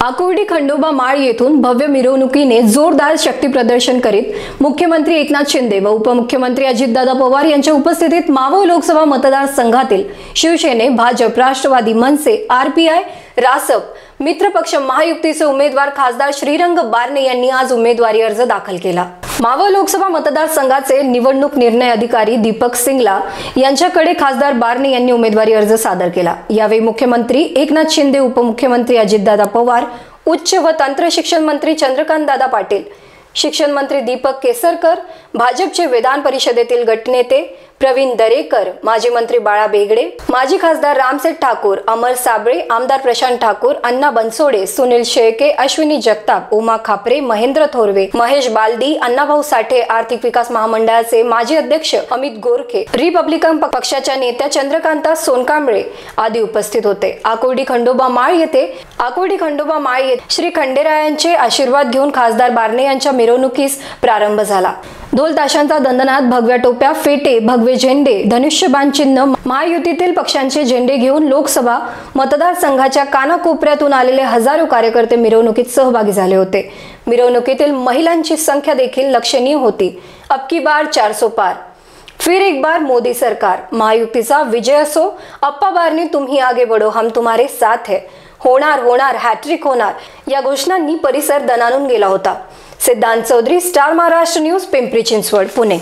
आकुर्डी खंडोबा माळ येथून भव्य मिरवणुकीने जोरदार शक्ती प्रदर्शन करीत मुख्यमंत्री एकनाथ शिंदे व उपमुख्यमंत्री अजितदादा पवार यांच्या उपस्थितीत मावळ लोकसभा मतदारसंघातील शिवसेने, भाजप, राष्ट्रवादी, मनसे, आरपीआय, रासप मित्रपक्ष महायुतीचे उमेदवार खासदार श्रीरंग बारणे यांनी आज उमेदवारी अर्ज दाखल केला। मावळ लोकसभा मतदारसंघाचे निवडणूक निर्णय अधिकारी दीपक सिंगला यांच्याकडे खासदार बारणे यांनी उमेदवारी अर्ज सादर केला। यावेळी मुख्यमंत्री एकनाथ शिंदे, उपमुख्यमंत्री अजितदादा पवार, उच्च व तंत्र शिक्षण मंत्री चंद्रकांत दादा पाटील, शिक्षण मंत्री दीपक केसरकर, भाजपचे विधान परिषदेतील गटनेते प्रवीण दरेकर, माजी मंत्री बाळा बेगडे, माजी खासदार रामसेठ ठाकूर, अमर साबळे, आमदार प्रशांत ठाकूर, अण्णा बनसोडे, सुनील शेळके, अश्विनी जगताप, उमा खापरे, महेंद्र थोरवे, महेश बालदी, अण्णाभाऊ साठे, आर्थिक विकास महामंडळाचे माजी अध्यक्ष अमित गोरखे, रिपब्लिकन पक्षाच्या नेत्या चंद्रकांता सोनकांबळे आदी उपस्थित होते। आकुर्डी खंडोबा माळ येथे श्री खंडेरायांचे आशीर्वाद घेऊन खासदार बारणे यांच्या मिरवणुकीस प्रारंभ झाला। ढोल ताशांचा दणदणाट, भगव्या टोप्या, फेटे, भगवे झेंडे, धनुष्यबाण चिन्ह, महायुतीतील पक्षांचे झेंडे घेऊन लोकसभा मतदारसंघाच्या कानाकोपऱ्यातून आलेले हजारो कार्यकर्ते मिरवणुकीत सहभागी झाले होते। मिरवणुकीतील महिलांची संख्या देखील लक्षणीय होती। अब की बार 400 पार, फिर एक बार मोदी सरकार, महायुतीचा विजय असो, अप्पा बारणे तुम्ही आगे बढ़ो, हम तुम्हारे साथ है, होणार होणार, हॅट्रिक होणार या घोषणांनी परिसर दणाणून गेला होता। सिद्धांत चौधरी, स्टार महाराष्ट्र न्यूज, पिंपरी चिंचवड, पुणे।